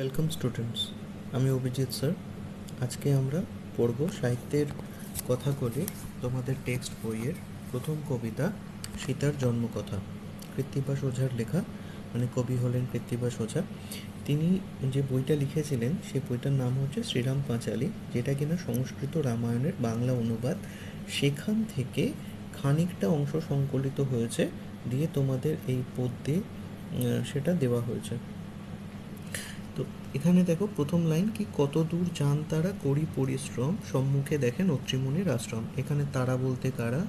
Welcome students, আমি Abhijit sir. আজকে আমরা পড়ব সাহিত্যের কথা কলি তোমাদের টেক্সট বইয়ের প্রথম কবিতা সীতার জন্মকথা। কৃত্তিবাস ওঝার লেখা, মানে কবি হলেন কৃত্তিবাস ওঝা। তিনি যে বইটা লিখেছিলেন সেই বইটার নাম হচ্ছে শ্রীরাম পাঁচালী, যেটা কিনা সংস্কৃত রামায়ণের বাংলা অনুবাদ। সেখান থেকে খানিকটা অংশ সংকলিত হয়েছে, দিয়ে তোমাদের এই পদ্যে সেটা দেওয়া হয়েছে। তো এখানে দেখো প্রথম লাইন কি, কত দূর যান তারা করি পরিশ্রম, সম্মুখে দেখেন অত্রিমুনির আশ্রম। এখানে তারা বলতে কারা?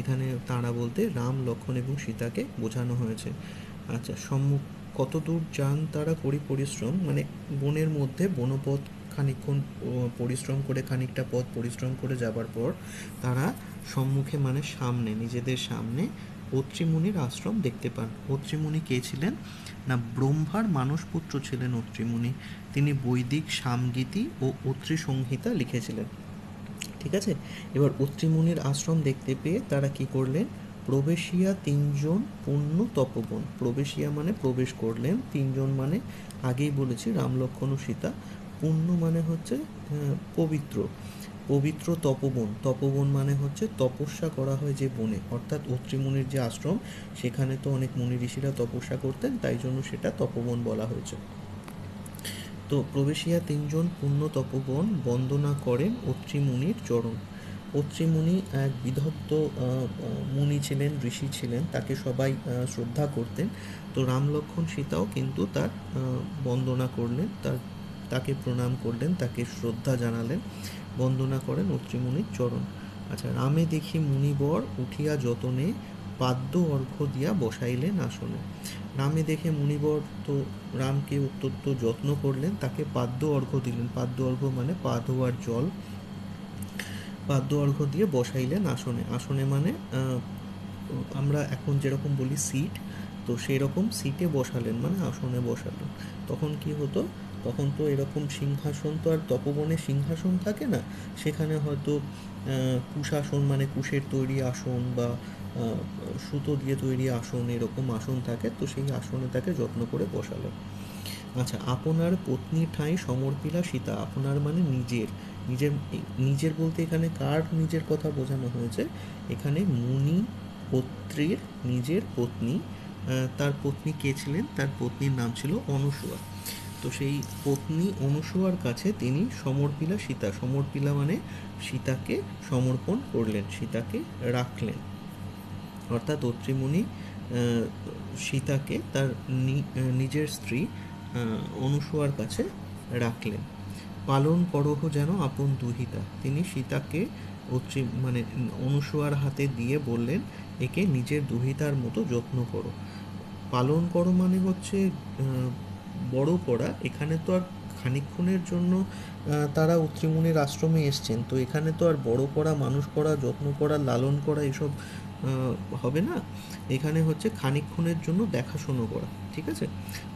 এখানে তারা বলতে রাম, লক্ষ্মণ এবং সীতাকে বোঝানো হয়েছে। আচ্ছা, কত দূর যান তারা করি পরিশ্রম, মানে বনের মধ্যে বনপথ খানিকক্ষণ পরিশ্রম করে, খানিকটা পথ পরিশ্রম করে যাবার পর তারা সম্মুখে মানে সামনে, নিজেদের সামনে অত্রিমুনির আশ্রম দেখতে পান। অত্রিমুনি কে ছিলেন না, ব্রহ্মার মানসপুত্র ছিলেন অত্রিমুনি। তিনি বৈদিক সামগীতি ও অত্রি সংহিতা লিখেছিলেন। ঠিক আছে, এবার অত্রিমুনির আশ্রম দেখতে পেয়ে তারা কি করলেন, প্রবেশিয়া তিনজন পূর্ণ তপবন। প্রবেশিয়া মানে প্রবেশ করলেন, তিনজন মানে আগেই বলেছি রাম, লক্ষ্মণ ও সীতা। পূর্ণ মানে হচ্ছে পবিত্র, পবিত্র তপবন। তপবন মানে হচ্ছে তপস্যা করা হয় যে বনে, অর্থাৎ অত্রিমুনির যে আশ্রম সেখানে তো অনেক মুনি ঋষিরা তপস্যা করতেন, তাই জন্য সেটা তপবন বলা হয়েছে। তো প্রবেশিয়া তিনজন পূর্ণ তপবন বন্দনা করেন অত্রিমুনির চরণ। অত্রিমুনি এক বিদগ্ধ মুনি ছিলেন, ঋষি ছিলেন, তাকে সবাই শ্রদ্ধা করতেন। তো রাম, লক্ষ্মণ, সীতাও কিন্তু তার বন্দনা করলেন, তাকে প্রণাম করলেন, তাকে শ্রদ্ধা জানালেন, বন্দনা করেন অত্রিমুনির চরণ। আচ্ছা, রামে দেখি মুনিবর উঠিয়া যতনে, পাদ্য অর্ঘ্য দিয়া বসাইলেন আসনে। রামে দেখে মুনিবর তো রামকে অত্যন্ত যত্ন করলেন, তাকে পাদ্য অর্ঘ্য দিলেন। পাদ্য অর্ঘ্য মানে পা ধোয়ার জল। পাদ্য অর্ঘ্য দিয়ে বসাইলেন আসনে। আসনে মানে আমরা এখন যেরকম বলি সিট, তো সেই রকম সিটে বসালেন মানে আসনে বসালেন। তখন কি হতো, তখন তো এরকম সিংহাসন তো আর তপবনে সিংহাসন থাকে না, সেখানে হয়তো কুশাসন মানে কুশের তৈরি আসন বা সুতো দিয়ে তৈরি আসন, এরকম আসন থাকে, তো সেই আসনে তাকে যত্ন করে বসালো। আচ্ছা, আপনার পত্নী ঠাঁই সমর্পিলা সীতা। আপনার মানে নিজের, নিজের নিজের বলতে এখানে কার নিজের কথা বোঝানো হয়েছে? এখানে মুনি পত্রীর নিজের পত্নী। তার পত্নী কে ছিলেন? তার পত্নীর নাম ছিল অনুসূয়া। তো সেই পত্নী অনুসূয়ার কাছে তিনি সমর্পিলা সীতা, সমর্পিলা মানে সীতাকে সমর্পণ করলেন, সীতাকে রাখলেন। অর্থাৎ অত্রিমুনি সীতাকে তার নিজের স্ত্রী অনুসূয়ার কাছে রাখলেন। পালন করহ যেন আপন দুহিতা। তিনি সীতাকে মানে অনুসূয়ার হাতে দিয়ে বললেন, একে নিজের দুহিতার মতো যত্ন করো। পালন করো মানে হচ্ছে বড় করা। এখানে তো আর খানিকক্ষণের জন্য তারা অত্রিমুনির আশ্রমে এসছেন, তো এখানে তো আর বড় করা, মানুষ করা, যত্ন করা, লালন করা এসব হবে না। এখানে হচ্ছে খানিকক্ষণের জন্য দেখাশুনো করা। ঠিক আছে,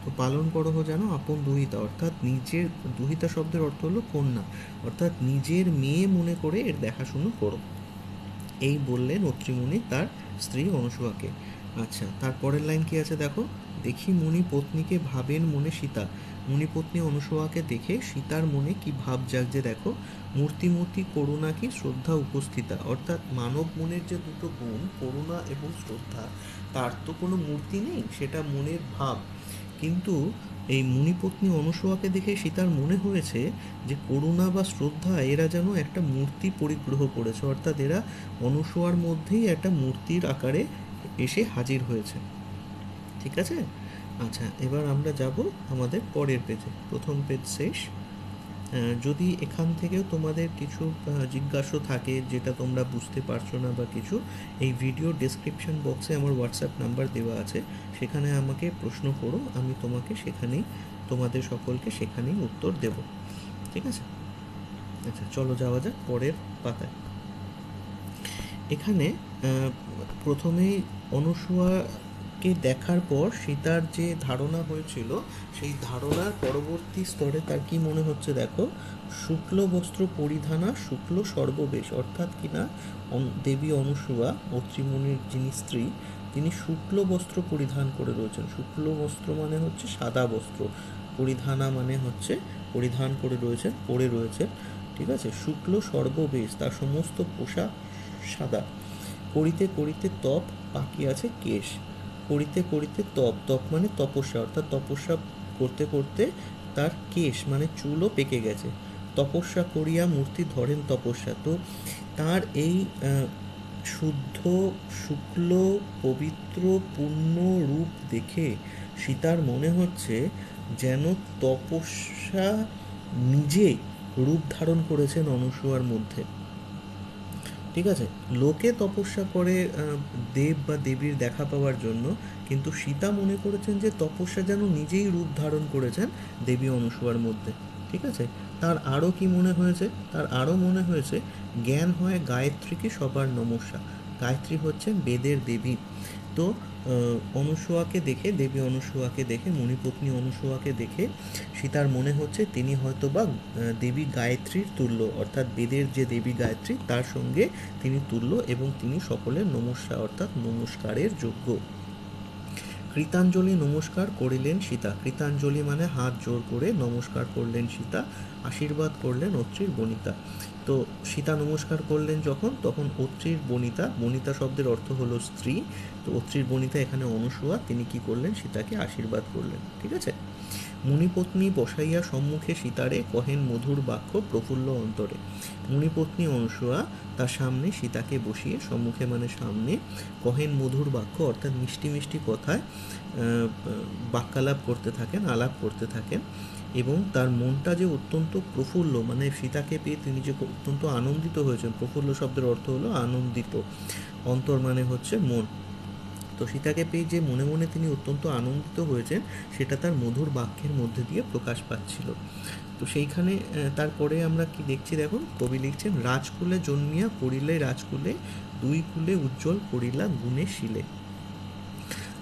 তো পালন করো যেন আপন দুহিতা, অর্থাৎ নিজের, দুহিতা শব্দের অর্থ হলো কন্যা, অর্থাৎ নিজের মেয়ে মনে করে এর দেখাশুনো করো, এই বললেন অত্রিমুনি তার স্ত্রী অনুসূয়াকে। আচ্ছা, তারপরের লাইন কি আছে দেখো, দেখি মুনি পত্নীকে ভাবেন মনে সীতা। মুনিপত্নী অনুসূয়াকে দেখে সীতার মনে কি ভাব জাগছে দেখো, মূর্তিমূর্তি করুণা কি শ্রদ্ধা উপস্থিতা। অর্থাৎ মানব মনের যে দুটো গুণ, করুণা এবং শ্রদ্ধা, তার তো কোনো মূর্তি নেই, সেটা মনের ভাব। কিন্তু এই মুনিপত্নী অনুসূয়াকে দেখে সীতার মনে হয়েছে যে করুণা বা শ্রদ্ধা এরা যেন একটা মূর্তি পরিগ্রহ করেছে, অর্থাৎ এরা অনুসূয়ার মধ্যেই একটা মূর্তির আকারে এসে হাজির হয়েছে। ঠিক আছে, আচ্ছা এবার আমরা যাব আমাদের পরের পেজে। প্রথম পেজ শেষ। যদি এখান থেকেও তোমাদের কিছু জিজ্ঞাসা থাকে যেটা তোমরা বুঝতে পারছো না বা কিছু, এই ভিডিও ডেসক্রিপশন বক্সে আমার হোয়াটসঅ্যাপ নাম্বার দেওয়া আছে, সেখানে আমাকে প্রশ্ন করো, আমি তোমাকে সেখানেই, তোমাদের সকলকে সেখানেই উত্তর দেব। ঠিক আছে, আচ্ছা চলো যাওয়া যাক পরের পাতায়। এখানে প্রথমেই অনুসূয়াকে দেখার পর সীতার যে ধারণা হয়েছিল, সেই ধারণার পরবর্তী স্তরে তার কি মনে হচ্ছে দেখো, শুক্ল বস্ত্র পরিধানা শুক্ল সর্ববেশ। অর্থাৎ কিনা দেবী অনুসূয়া, অত্রিমুনির যিনি স্ত্রী, তিনি শুক্ল বস্ত্র পরিধান করে রয়েছেন। শুক্ল বস্ত্র মানে হচ্ছে সাদা বস্ত্র, পরিধানা মানে হচ্ছে পরিধান করে রয়েছেন, পরে রয়েছেন, ঠিক আছে। শুক্ল সর্ববেশ, তার সমস্ত পোশাক সাদা। করিতে করিতে তপ, পাকিয়াছে কেশ। করিতে করিতে তপ, তপ মানে তপস্যা, অর্থাৎ তপস্যা করতে করতে তার কেশ মানে চুলও পেকে গেছে। তপস্যা করিয়া মূর্তি ধরেন তপস্যা। তো তার এই শুদ্ধ, শুক্ল, পবিত্র, পূর্ণ রূপ দেখে সীতার মনে হচ্ছে যেন তপস্যা নিজে রূপ ধারণ করেছেন অনসূয়ার মধ্যে, ঠিক আছে। লোকে তপস্যা করে দেব বা দেবীর দেখা পাওয়ার জন্য, কিন্তু সীতা মনে করেছেন যে তপস্যা যেন নিজেই রূপ ধারণ করেছেন দেবী অনুসূয়ার মধ্যে, ঠিক আছে। তার আরও কি মনে হয়েছে? তার আরও মনে হয়েছে জ্ঞান হয় গায়ত্রীকে সবার নমস্যা। গায়ত্রী হচ্ছেন বেদের দেবী। তো অনুসূয়াকে দেখে, দেবী অনুসূয়াকে দেখে, মণিপত্নী অনুসূয়াকে দেখে সীতার মনে হচ্ছে তিনি হয়তো বা দেবী গায়ত্রীর তুল্য, অর্থাৎ বেদের যে দেবী গায়ত্রী তার সঙ্গে তিনি তুল্য, এবং তিনি সকলের নমস্যা অর্থাৎ নমস্কারের যোগ্য। কৃতাঞ্জলি নমস্কার করিলেন সীতা। কৃতাঞ্জলি মানে হাত জোর করে নমস্কার করলেন সীতা, আশীর্বাদ করলেন অত্রির বনিতা। তো সীতা নমস্কার করলেন যখন, তখন অত্রির বনিতা, বনিতা শব্দের অর্থ হলো স্ত্রী, তো অত্রির বনিতা এখানে অনুসূয়া, তিনি কি করলেন? সীতাকে আশীর্বাদ করলেন, ঠিক আছে। মুনিপত্নী বসাইয়া সম্মুখে সীতারে, কহেন মধুর বাক্য প্রফুল্ল অন্তরে। মুনিপত্নী অনুসূয়া তার সামনে সীতাকে বসিয়ে, সম্মুখে মানে সামনে, কহেন মধুর বাক্য অর্থাৎ মিষ্টি মিষ্টি কথায় বাক্যালাপ করতে থাকেন, আলাপ করতে থাকেন, এবং তার মনটা যে অত্যন্ত প্রফুল্ল, মানে সীতাকে পেয়ে তিনি যে অত্যন্ত আনন্দিত হয়েছেন, প্রফুল্ল শব্দের অর্থ হলো আনন্দিত, অন্তর মানে হচ্ছে মন। তো সীতাকে পেয়ে যে মনে মনে তিনি অত্যন্ত আনন্দিত হয়েছেন সেটা তার মধুর বাক্যের মধ্যে দিয়ে প্রকাশ পাচ্ছিল। তো সেইখানে তারপরে আমরা কি দেখছি, দেখুন কবি লিখছেন, রাজকুলে জন্মিয়া পড়িলে রাজকুলে, দুই কুলে উজ্জ্বল করিলা গুণে শিলে।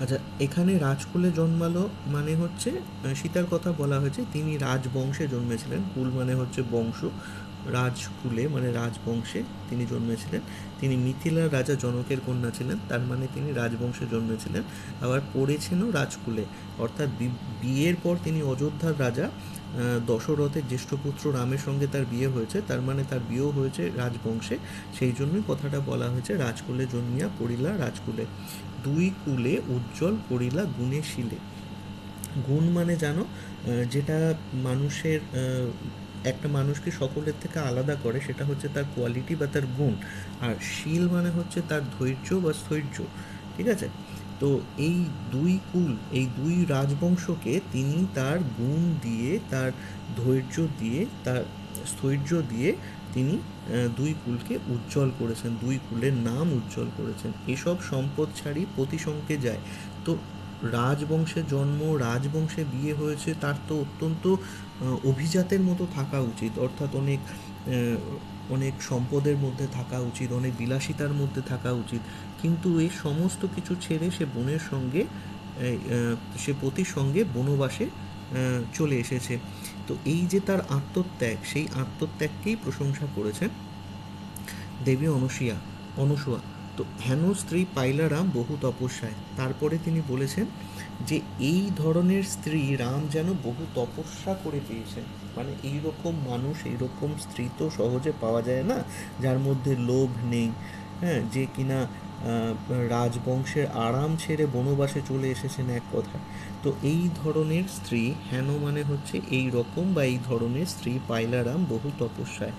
আচ্ছা, এখানে রাজকুলে জন্মালো মানে হচ্ছে সীতার কথা বলা হয়েছে, তিনি রাজবংশে জন্মেছিলেন। কুল মানে হচ্ছে বংশ, রাজকুলে মানে রাজবংশে তিনি জন্মেছিলেন। তিনি মিথিলার রাজা জনকের কন্যা ছিলেন, তার মানে তিনি রাজবংশে জন্মেছিলেন। আবার পড়েছেনও রাজকুলে, অর্থাৎ বিয়ের পর তিনি অযোধ্যার রাজা দশরথের জ্যেষ্ঠ পুত্র রামের সঙ্গে তার বিয়ে হয়েছে, তার মানে তার বিয়েও হয়েছে রাজবংশে, সেই জন্যই কথাটা বলা হয়েছে রাজকুলে জন্মিয়া পড়িলা রাজকুলে, দুই কুলে উজ্জ্বল করিলা গুণে শিলে। গুণ মানে জানো, যেটা মানুষের একটা মানুষকে সকলের থেকে আলাদা করে সেটা হচ্ছে তার কোয়ালিটি বা তার গুণ, আর শীল মানে হচ্ছে তার ধৈর্য বা স্থৈর্য, ঠিক আছে। তো এই দুই কুল, এই দুই রাজবংশকে তিনি তার গুণ দিয়ে, তার ধৈর্য দিয়ে, তার স্থৈর্য দিয়ে তিনি দুই কুলকে উজ্জ্বল করেছেন, দুই কুলের নাম উজ্জ্বল করেছেন। এসব সম্পদ ছাড়ি প্রতিসঙ্গে যায়। তো রাজবংশে জন্ম, রাজবংশে বিয়ে হয়েছে, তার তো অত্যন্ত অভিজাতের মতো থাকা উচিত, অর্থাৎ অনেক অনেক সম্পদের মধ্যে থাকা উচিত, অনেক বিলাসিতার মধ্যে থাকা উচিত, কিন্তু এই সমস্ত কিছু ছেড়ে সে বোনের সঙ্গে, সে পতির সঙ্গে বনবাসে চলে এসেছে। তো এই যে তার আত্মত্যাগ, সেই আত্মত্যাগকেই প্রশংসা করেছেন দেবী অনুসূয়া। তো হেন স্ত্রী পাইলা রাম বহু তপস্যায়। তারপরে তিনি বলেছেন যে এই ধরনের স্ত্রী রাম যেন বহু তপস্যা করে পেয়েছেন। মানে এইরকম মানুষ, এইরকম স্ত্রী তো সহজে পাওয়া যায় না, যার মধ্যে লোভ নেই, হ্যাঁ, যে কিনা রাজবংশের আরাম ছেড়ে বনবাসে চলে এসেছেন এক কথায়। তো এই ধরনের স্ত্রী, হেন মানে হচ্ছে এই রকম বা এই ধরনের স্ত্রী পাইলা রাম বহু তপস্যায়।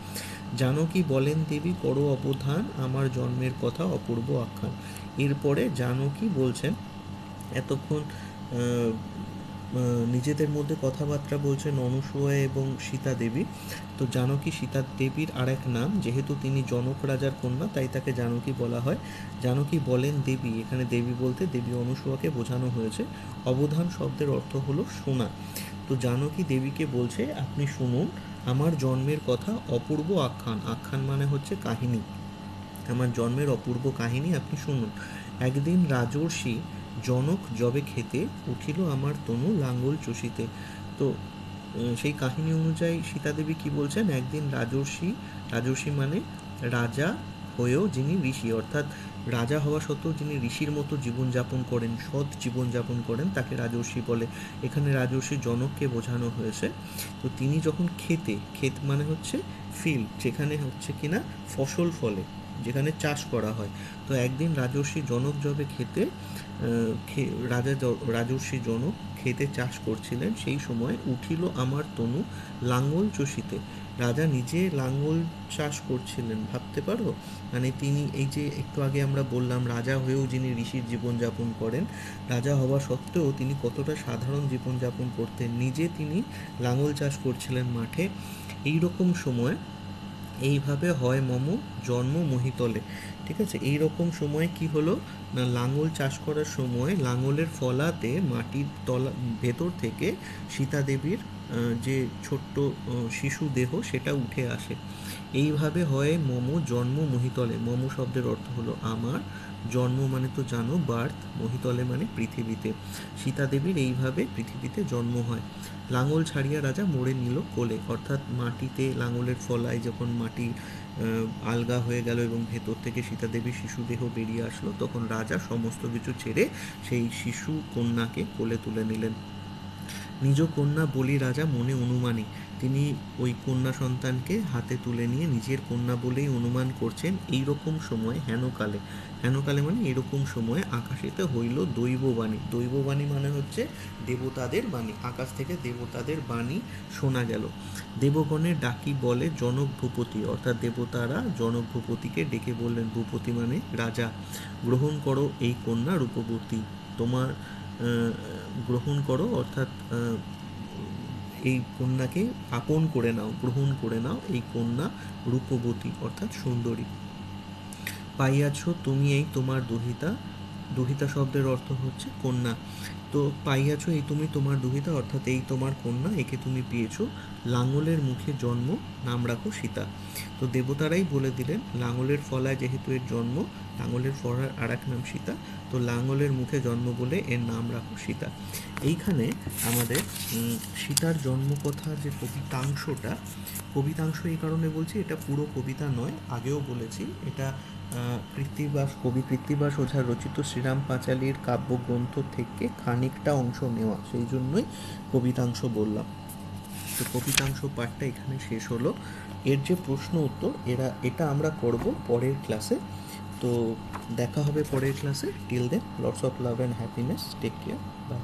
জানকী বলেন দেবী করো অবধান, আমার জন্মের কথা অপূর্ব আখ্যান। এরপরে জানকী বলছেন, এতক্ষণ নিজেদের মধ্যে কথাবার্তা বলছেন অনুসূয়া এবং সীতা দেবী। তো জানকী সীতা দেবীর আর এক নাম, যেহেতু তিনি জনক রাজার কন্যা তাই তাকে জানকী বলা হয়। জানকী বলেন দেবী, এখানে দেবী বলতে দেবী অনুসূয়াকে বোঝানো হয়েছে। অবধান শব্দের অর্থ হলো শোনা। তো জানকী দেবীকে বলছে আপনি শুনুন আমার জন্মের কথা অপূর্ব আখ্যান। আখ্যান মানে হচ্ছে কাহিনী, আমার জন্মের অপূর্ব কাহিনী আপনি শুনুন। একদিন রাজর্ষি জনক যবে খেতে, উঠিল আমার তনু লাঙ্গল চষিতে। তো সেই কাহিনী অনুযায়ী সীতাদেবী কি বলছেন, একদিন রাজর্ষি, রাজর্ষি মানে রাজা হয়েও যিনি ঋষি, অর্থাৎ রাজা হওয়া সত্ত্বেও যিনি ঋষির মতো জীবনযাপন করেন, সৎ জীবনযাপন করেন, তাকে রাজর্ষি বলে। এখানে রাজর্ষি জনককে বোঝানো হয়েছে। তো তিনি যখন ক্ষেত মানে হচ্ছে ফিল্ড, যেখানে হচ্ছে কিনা ফসল ফলে, যেখানে চাষ করা হয়। তো একদিন রাজর্ষি জনক যবে রাজর্ষি জনক ক্ষেতে চাষ করছিলেন, সেই সময় উঠিল আমার তনু লাঙ্গল চষিতে। রাজা নিজে লাঙ্গল চাষ করছিলেন, ভাবতে পারো? মানে তিনি, এই যে একটু আগে আমরা বললাম রাজা হয়েও যিনি ঋষির জীবনযাপন করেন, রাজা হওয়া সত্ত্বেও তিনি কতটা সাধারণ জীবনযাপন করতেন, নিজে তিনি লাঙ্গল চাষ করছিলেন মাঠে। এই রকম সময় এইভাবে হয় মম জন্ম মহিতলে। ঠিক আছে, এই রকম সময় কি হলো না, লাঙল চাষ করার সময় লাঙলের ফলাতে মাটির তলা ভেতর থেকে সীতা দেবীর যে ছোট্ট শিশু দেহ সেটা উঠে আসে। এইভাবে হয় মম জন্ম মহিতলে। মম শব্দের অর্থ হলো আমার, জন্ম মানে তো জানো বার্থ, মহিতলে মানে পৃথিবীতে। সীতা দেবীর এইভাবে পৃথিবীতে জন্ম হয়। লাঙল ছাড়িয়া রাজা মোড়ে নিল কোলে, অর্থাৎ মাটিতে লাঙলের ফলায় যখন মাটি আলগা হয়ে গেল এবং ভেতর থেকে সীতা দেবীর শিশু দেহ বেরিয়ে আসলো, তখন রাজা সমস্ত কিছু ছেড়ে সেই শিশু কন্যাকে কোলে তুলে নিলেন। নিজ কন্যা বলি রাজা মনে অনুমানী। তিনি ওই কন্যা সন্তানকে হাতে তুলে নিয়ে নিজের কন্যা বলেই অনুমান করছেন। এই রকম সময় হেনকালে, হেনকালে মানে এরকম সময় আকাশেতে হইল দৈববাণী। দৈববাণী মানে হচ্ছে দেবতাদের বাণী, আকাশ থেকে দেবতাদের বাণী শোনা গেল। দেবগণের ডাকি বলে জনক ভূপতি, অর্থাৎ দেবতারা জনক ভূপতিকে ডেকে বললেন, ভূপতি মানে রাজা, গ্রহণ করো এই কন্যা রূপবতী। তোমার গ্রহণ করো, অর্থাৎ এই কন্যাকে আপন করে নাও, গ্রহণ করে নাও এই কন্যা রূপবতী অর্থাৎ সুন্দরী। পাইয়াছ তুমি এই তোমার দুহিতা। দুহিতা শব্দের অর্থ হচ্ছে কন্যা। তো পাইয়াছ এই তুমি তোমার দুহিতা, অর্থাৎ এই তোমার কন্যা, একে তুমি পেয়েছো। লাঙলের মুখে জন্ম, নাম রাখো সীতা। তো দেবতারাই বলে দিলেন লাঙলের ফলায় যেহেতু এর জন্ম, লাঙলের ফলার আর এক নাম সীতা, তো লাঙলের মুখে জন্ম বলে এর নাম রাখো সীতা। এইখানে আমাদের সীতার জন্মকথা যে কবিতাংশটা, কবিতাংশ এই কারণে বলছি, এটা পুরো কবিতা নয়, আগেও বলেছি এটা কবি কৃত্তিবাস ওঝার রচিত শ্রীরাম পাঁচালীর কাব্যগ্রন্থ থেকে খানিকটা অংশ নেওয়া, সেই জন্যই কবিতাংশ বললাম। তো কবিতাংশ পাঠটা এখানে শেষ হলো। এর যে প্রশ্ন উত্তর এটা আমরা করব পরের ক্লাসে। তো দেখা হবে পরের ক্লাসে। Till then, lots of love and happiness, take care, by.